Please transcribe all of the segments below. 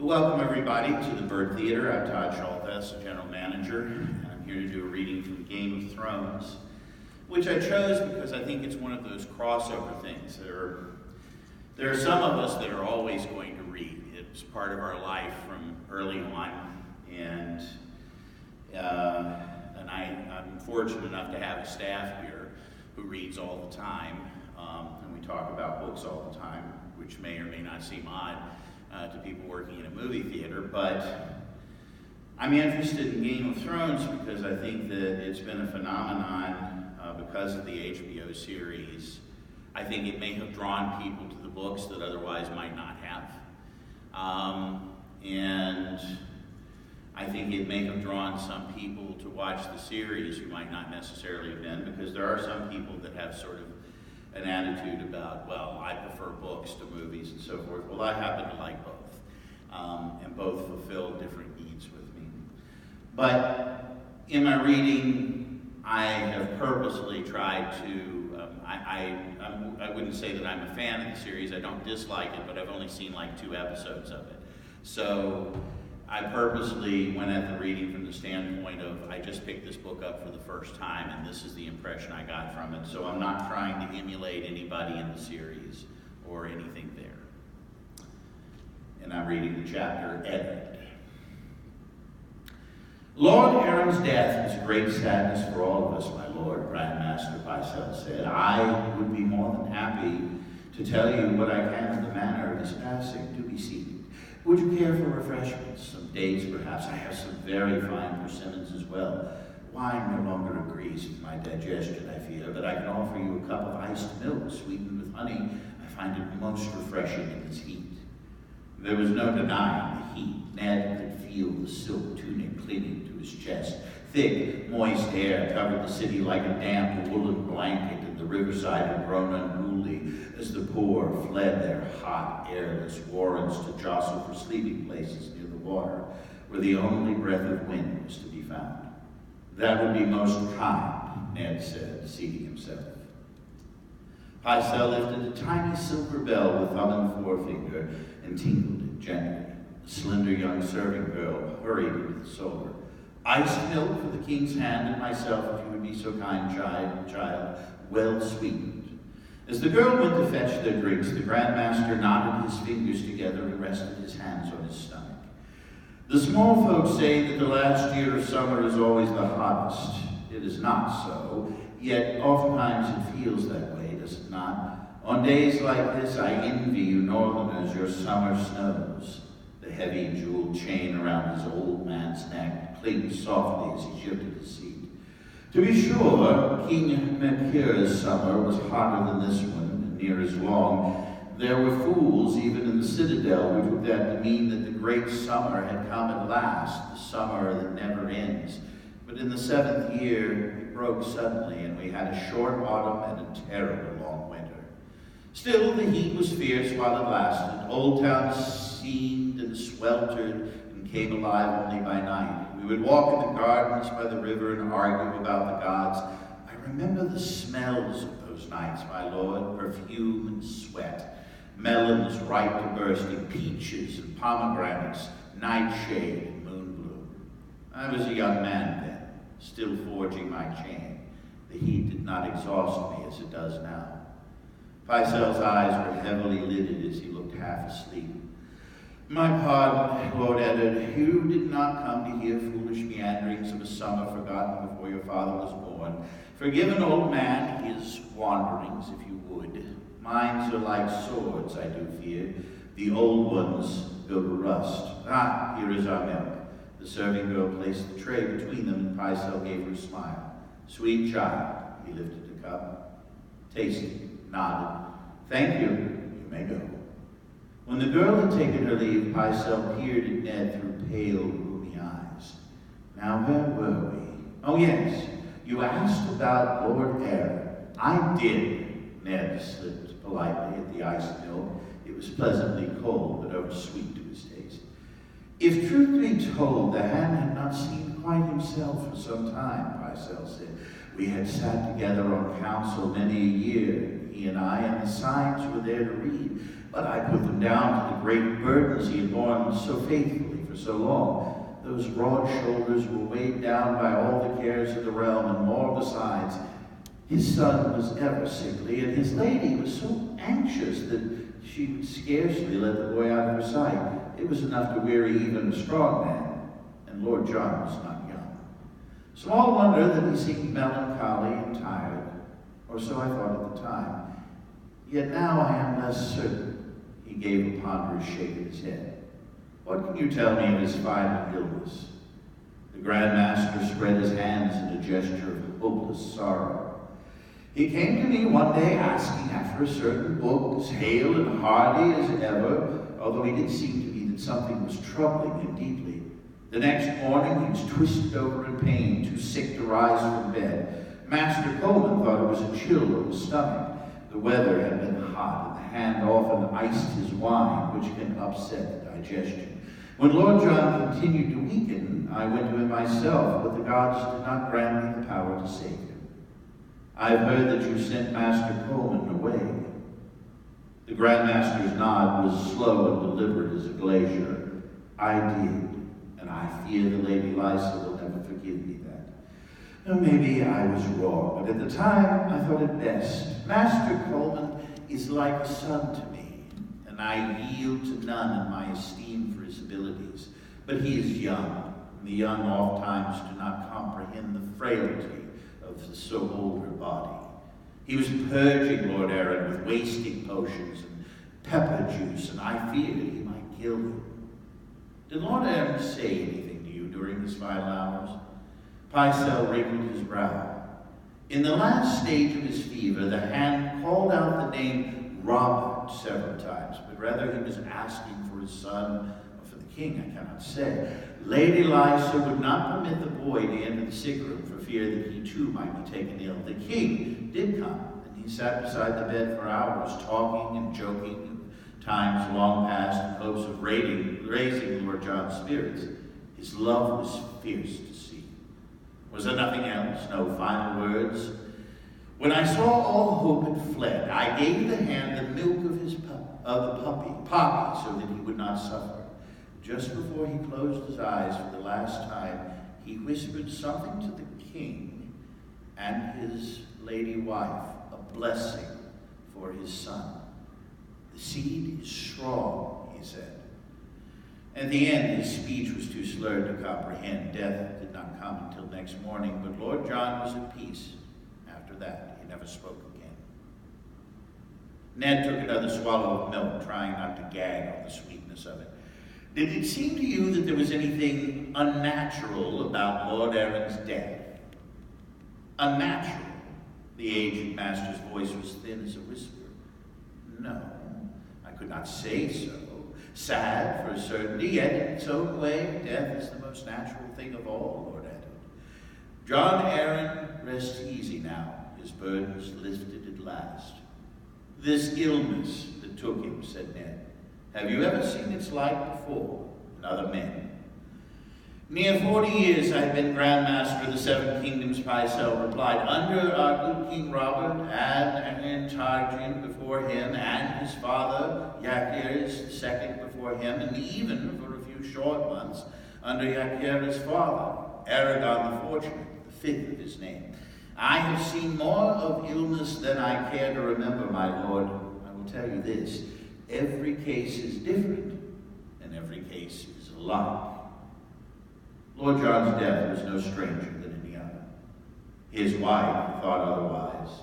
Welcome everybody to the Bird Theater. I'm Todd Schall-Vess, the general manager, and I'm here to do a reading from Game of Thrones, which I chose because I think it's one of those crossover things. There are some of us that are always going to read. It's part of our life from early on, and I'm fortunate enough to have a staff here who reads all the time, and we talk about books all the time, which may or may not seem odd to people working in a movie theater, but I'm interested in Game of Thrones because I think that it's been a phenomenon because of the HBO series. I think it may have drawn people to the books that otherwise might not have. And I think it may have drawn some people to watch the series who might not necessarily have been, because there are some people that have sort of an attitude about, well, I prefer books to movies and so forth. Well, I happen to like both, and both fulfill different needs with me. But in my reading, I have purposely tried to, I wouldn't say that I'm a fan of the series. I don't dislike it, but I've only seen like 2 episodes of it. So I purposely went at the reading from the standpoint of, I just picked this book up for the first time and this is the impression I got from it. So I'm not trying to emulate anybody in the series or anything there. And I'm reading the chapter, Edward. Lord Aaron's death is a great sadness for all of us, my lord, Grand Master Pycelle said. I would be more than happy to tell you what I can of the manner of his passing. Do be seated. Would you care for refreshments? Some dates, perhaps. I have some very fine persimmons as well. Wine no longer agrees with my digestion, I fear, but I can offer you a cup of iced milk sweetened with honey. I find it most refreshing in this heat. There was no denying the heat. Ned could feel the silk tunic clinging to his chest. Thick, moist air covered the city like a damp woolen blanket, and the riverside had grown unruly as the poor fled their hot, airless warrens to jostle for sleeping places near the water, where the only breath of wind was to be found. That would be most kind, Ned said, seating himself. Pycelle lifted a tiny silver bell with thumb and forefinger and tinkled it gently. A slender young serving girl hurried into the solar. Iced milk for the king's hand and myself, if you would be so kind, child, well sweetened. As the girl went to fetch their drinks, the Grand Master knotted his fingers together and rested his hands on his stomach. The small folks say that the last year of summer is always the hottest. It is not so, yet oftentimes it feels that way, does it not? On days like this, I envy you northerners your summer snows. The heavy jeweled chain around his old man's neck clinked softly as he shifted his seat. To be sure, King Mepir's summer was hotter than this one, and near as long. There were fools, even in the citadel, who took that to mean that the great summer had come at last, the summer that never ends. But in the 7th year, it broke suddenly, and we had a short autumn and a terrible long winter. Still, the heat was fierce while it lasted. Old Town steamed and sweltered and came alive only by night. We would walk in the gardens by the river and argue about the gods. I remember the smells of those nights, my lord, perfume and sweat, melons ripe to bursting, peaches and pomegranates, nightshade and moonbloom. I was a young man then, still forging my chain. The heat did not exhaust me as it does now. Pycelle's eyes were heavily lidded as he looked half asleep. My pardon, Lord Eddard, you did not come to hear foolish meanderings of a summer forgotten before your father was born. Forgive an old man his wanderings, if you would. Mine are like swords, I do fear. The old ones go to rust. Ah, here is our milk. The serving girl placed the tray between them, and Pycelle gave her a smile. Sweet child, he lifted the cup, tasted, nodded. Thank you, you may go. When the girl had taken her leave, Pycelle peered at Ned through pale, rheumy eyes. Now, where were we? Oh, yes, you asked about Lord Aaron. I did. Ned slipped politely at the iced milk. It was pleasantly cold, but oversweet to his taste. If truth be told, the hand had not seemed quite himself for some time, Pycelle said. We had sat together on council many a year, he and I, and the signs were there to read. but I put them down to the great burdens he had borne so faithfully for so long. Those broad shoulders were weighed down by all the cares of the realm and more besides. His son was ever sickly, and his lady was so anxious that she would scarcely let the boy out of her sight. It was enough to weary even a strong man, and Lord John was not young. Small wonder that he seemed melancholy and tired, or so I thought at the time. Yet now I am less certain. He gave a ponderous shake of his head. What can you tell me of his final illness? The Grand Master spread his hands in a gesture of hopeless sorrow. He came to me one day asking after a certain book, as hale and hearty as ever, although he did seem to me that something was troubling him deeply. The next morning he was twisted over in pain, too sick to rise from bed. Master Coleman thought it was a chill of the stomach. The weather had been hot, and the hand often iced his wine, which can upset the digestion. When Lord John continued to weaken, I went to him myself, but the gods did not grant me the power to save him. I have heard that you sent Master Coleman away. The Grand Master's nod was slow and deliberate as a glacier. I did, and I fear the Lady Lysa will never forgive me that. Now, maybe I was wrong, but at the time I thought it best. Master Coleman is like a son to me, and I yield to none in my esteem for his abilities. But he is young, and the young oftentimes do not comprehend the frailty of the so older body. He was purging Lord Aaron with wasting potions and pepper juice, and I feared he might kill him. Did Lord Aaron say anything to you during his final hours? Pycelle wrinkled his brow. In the last stage of his fever, the hand called out the name Robert several times, but rather he was asking for his son or for the king, I cannot say. Lady Lysa would not permit the boy to enter the sick room for fear that he too might be taken ill. The king did come, and he sat beside the bed for hours, talking and joking, times long past, in hopes of raising Lord John's spirits. His love was fierce to see. Was there nothing else? No final words? When I saw all hope had fled, I gave the hand the milk of the poppy, so that he would not suffer. Just before he closed his eyes for the last time, he whispered something to the king and his lady wife, a blessing for his son. The seed is strong, he said. At the end, his speech was too slurred to comprehend. Death did not come until next morning, but Lord John was at peace. After that, he never spoke again. Ned took another swallow of milk, trying not to gag on the sweetness of it. Did it seem to you that there was anything unnatural about Lord Aaron's death? Unnatural? The aged master's voice was thin as a whisper. No, I could not say so. Sad for a certainty, yet in its own way, death is the most natural thing of all, Lord added. John Aaron rests easy now, his burdens lifted at last. This illness that took him, said Ned, have you ever seen its like before in other men? Near 40 years I have been Grand Master of the Seven Kingdoms, Pycelle replied, under our good King Robert and Targian before him, and his father, Yaquir's II before him, and even for a few short months under Yaquir's father, Aragon the Fortunate, the fifth of his name. I have seen more of illness than I care to remember, my lord. I will tell you this, every case is different, and every case is alike. Lord John's death was no stranger than any other. His wife thought otherwise.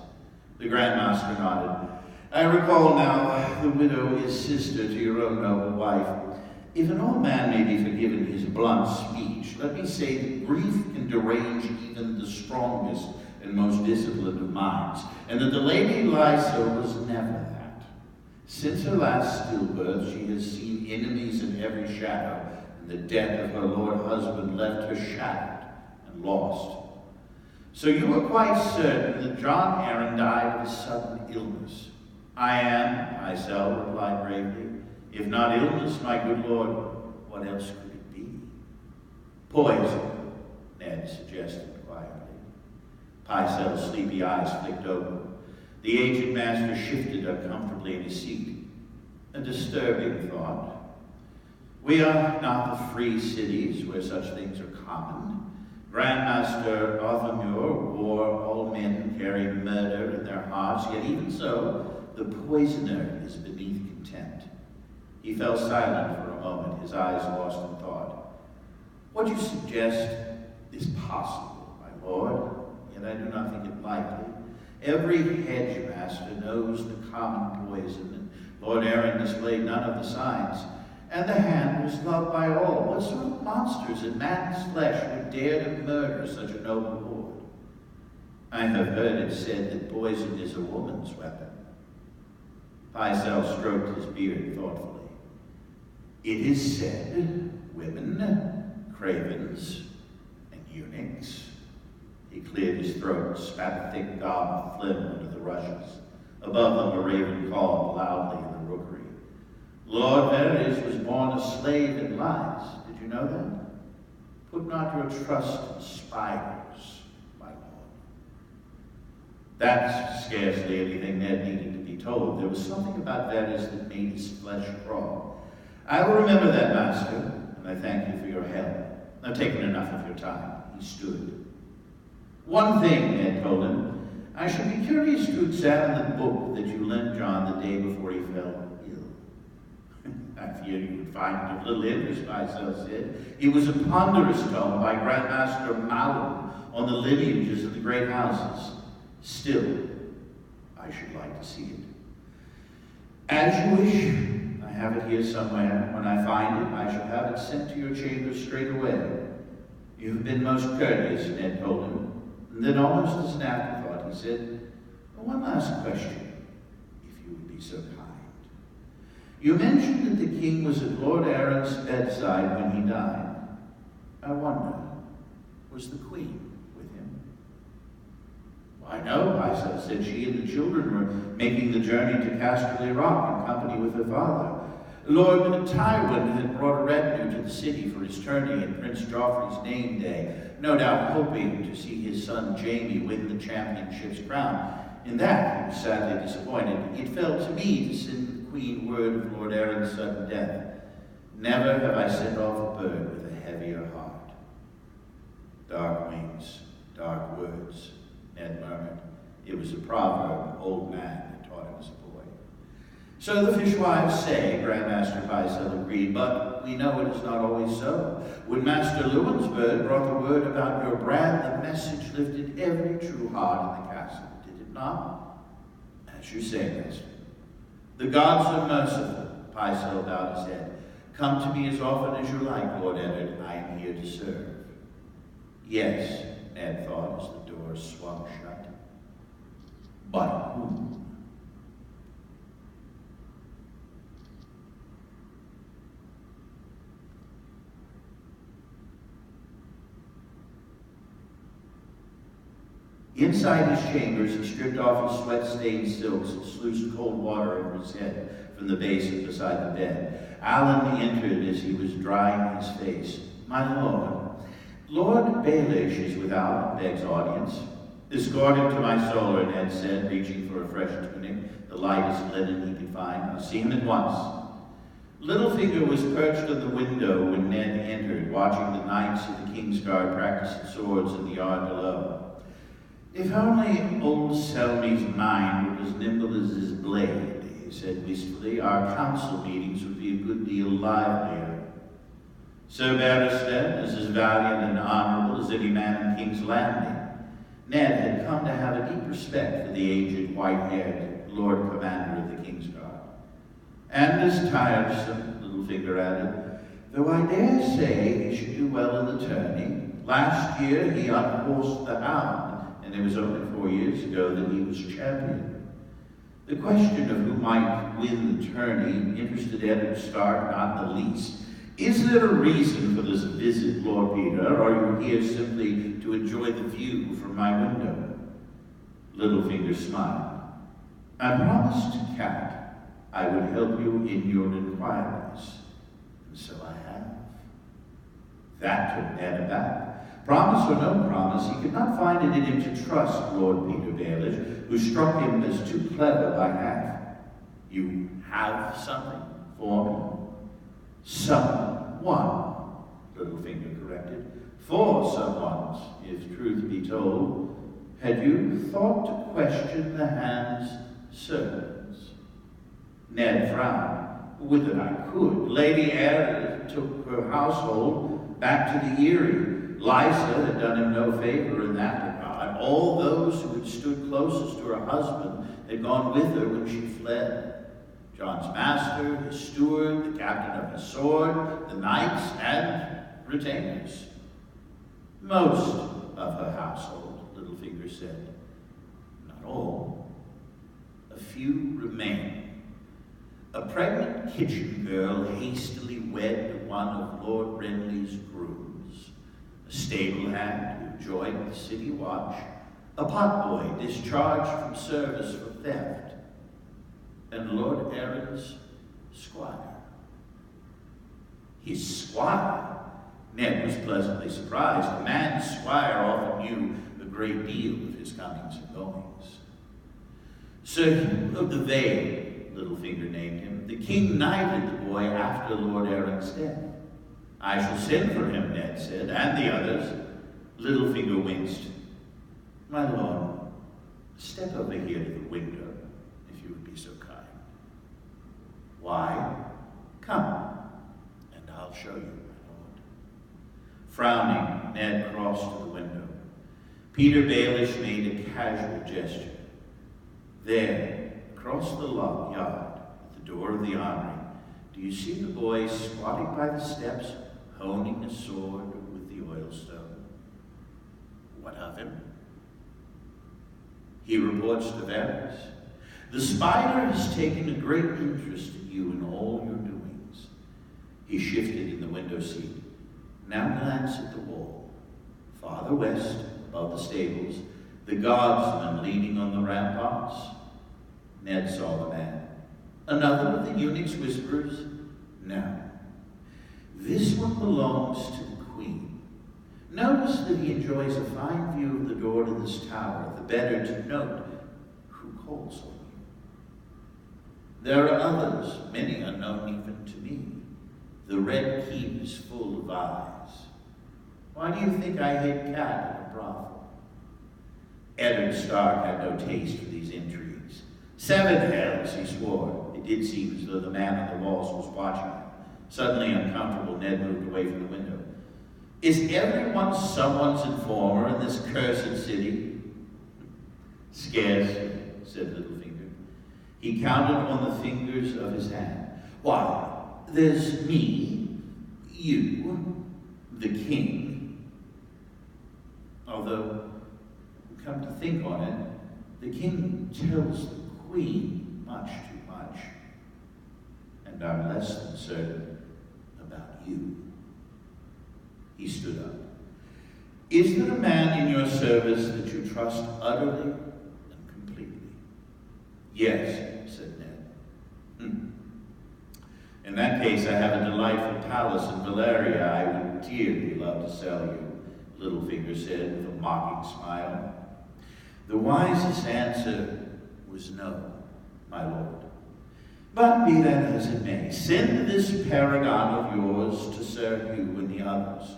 The Grand Master nodded. I recall now, the widow is sister to your own noble wife. If an old man may be forgiven his blunt speech, let me say that grief can derange even the strongest and most disciplined of minds, and that the Lady Lysa was never that. Since her last stillbirth, she has seen enemies in every shadow, and the death of her lord husband left her shattered and lost. So you are quite certain that John Aaron died of a sudden illness? I am, Pycelle replied gravely. If not illness, my good lord, what else could it be? Poison, Ned suggested quietly. Pycelle's sleepy eyes flicked open. The aged master shifted uncomfortably in his seat. A disturbing thought. We are not the free cities where such things are common. Grandmaster Othamur wore all men carry murder in their hearts, yet even so, the poisoner is beneath contempt. He fell silent for a moment, his eyes lost in thought. What you suggest is possible, my lord, yet I do not think it likely. Every hedge-master knows the common poison, and Lord Aaron displayed none of the signs. And the hand was loved by all. What sort of monsters in man's flesh would dare to murder such a noble lord? I have heard it said that poison is a woman's weapon. Pycelle stroked his beard thoughtfully. It is said, women, cravens, and eunuchs. He cleared his throat, spat a thick gob of phlegm under the rushes. Above them a raven called loudly in the rookery. Lord Verres was born a slave in lies. Did you know that? Put not your trust in spiders, my lord. That's scarcely anything Ned needed to be told. There was something about Verres that made his flesh crawl. I will remember that, master, and I thank you for your help. I've taken enough of your time. He stood. One thing, Ned told him. I should be curious to examine the book that you lent John the day before he fell ill. I fear you would find it of little interest, Pycelle said. It was a ponderous tome by Grandmaster Malum on the lineages of the great houses. Still, I should like to see it. As you wish. I have it here somewhere. When I find it, I shall have it sent to your chamber straight away. You have been most courteous, Ned told him. And then almost as an afterthought, he said, one last question, if you would be so kind. You mentioned that the king was at Lord Aaron's bedside when he died. I wonder, was the queen with him? Why, no, Pycelle said. She and the children were making the journey to Casterly Rock in company with her father. Lord Tywin had brought a retinue to the city for his tourney and Prince Joffrey's name day, no doubt hoping to see his son Jaime win the championship's crown. In that, he was sadly disappointed. It fell to me to send the queen word of Lord Aaron's sudden death. Never have I sent off a bird with a heavier heart. Dark wings, dark words, Ned murmured. It was a proverb an old man had taught him as a boy. So the fishwives say, Grandmaster Pycelle agreed, but we know it is not always so. When Master Lewin's bird brought the word about your brand, the message lifted every true heart in the castle, did it not? As you say, Master. The gods are merciful, Pycelle bowed his head. Come to me as often as you like, Lord Eddard. I am here to serve. Yes, Ned thought as the door swung shut. But whom? Inside his chambers, he stripped off his sweat-stained silks and sluiced cold water over his head from the basin beside the bed. Alan entered as he was drying his face. My lord, Lord Baelish is without and begs audience. Escort him to my solar, Ned said, reaching for a fresh tunic, the lightest linen he could find. I'll see him at once. Littlefinger was perched on the window when Ned entered, watching the knights of the Kingsguard practicing swords in the yard below. If only old Selmy's mind were as nimble as his blade, he said wistfully, our council meetings would be a good deal livelier. Sir Barristan is as valiant and honorable as any man in King's Landing. Ned had come to have a deep respect for the aged, white-haired Lord Commander of the Kingsguard. And as tiresome, Littlefinger added, though I dare say he should do well in the tourney. Last year he unhorsed the hound, and it was only 4 years ago that he was champion. The question of who might win the tourney interested Eddard Stark not the least. Is there a reason for this visit, Lord Peter, or are you here simply to enjoy the view from my window? Littlefinger smiled. I promised Cat I would help you in your inquiries, and so I have. That took Ned aback. Promise or no promise, he could not find it in him to trust Lord Peter Baelish, who struck him as too clever by half. You have something for me? Someone, Littlefinger corrected. For someone's, if truth be told. Had you thought to question the hand's servants? Ned frowned. Would that I could. Lady Aerith took her household back to the Eyrie. Lysa had done him no favor in that regard. All those who had stood closest to her husband had gone with her when she fled. John's master, his steward, the captain of his sword, the knights, and retainers. Most of her household, Littlefinger said. Not all. A few remain. A pregnant kitchen girl hastily wed to one of Lord Renly's grooms. A stable hand who joined the city watch. A potboy discharged from service for theft. And Lord Aaron's squire. His squire? Ned was pleasantly surprised. A man's squire often knew a great deal of his comings and goings. Sir Hugh of the Vale, Littlefinger named him. The king knighted the boy after Lord Aaron's death. I shall send for him, Ned said, and the others. Littlefinger winced. My lord, step over here to the window, if you would be so kind. Why? Come, and I'll show you, my lord. Frowning, Ned crossed to the window. Peter Baelish made a casual gesture. There, across the yard, at the door of the armory, do you see the boy squatting by the steps, honing a sword with the oilstone? What of him? He reports to Varys. The spider has taken a great interest in you and all your doings. He shifted in the window seat. Now glance at the wall. Farther west, above the stables, the guardsman leaning on the ramparts. Ned saw the man. Another of the eunuch's whispers. No. This one belongs to the queen. Notice that he enjoys a fine view of the door to this tower, the better to note who calls on you. There are others, many unknown even to me. The Red Keep is full of eyes. Why do you think I hid Cat in a brothel? Eddard Stark had no taste for these intrigues. 7 hells, he swore. It did seem as though the man on the walls was watching him. Suddenly uncomfortable, Ned moved away from the window. Is everyone someone's informer in this cursed city? Scarcely, said Littlefinger. He counted on the fingers of his hand. Why, there's me, you, the king. Although, come to think on it, the king tells the queen much too much. And I'm less than certain about you. He stood up. Is there a man in your service that you trust utterly and completely? Yes, said Ned. In that case, I have a delightful palace in Valeria I would dearly love to sell you, Littlefinger said with a mocking smile. The wisest answer was no, my lord. But be that as it may, send this paragon of yours to Sir Hugh and the others.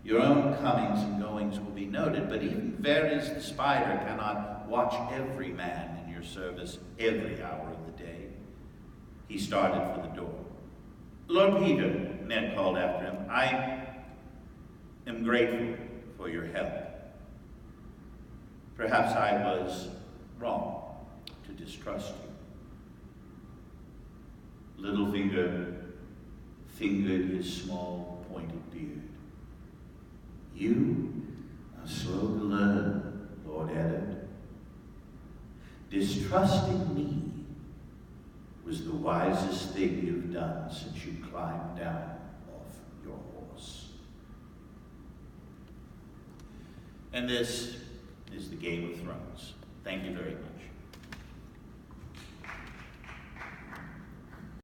Your own comings and goings will be noted, but even Varys the spider cannot watch every man in your service every hour of the day. He started for the door. Lord Peter, Ned called after him, I am grateful for your help. Perhaps I was wrong to distrust you. Littlefinger fingered his small, pointed beard. You are slow to learn, Lord Eddard. Distrusting me was the wisest thing you've done since you climbed down off your horse. And this is the Game of Thrones. Thank you very much.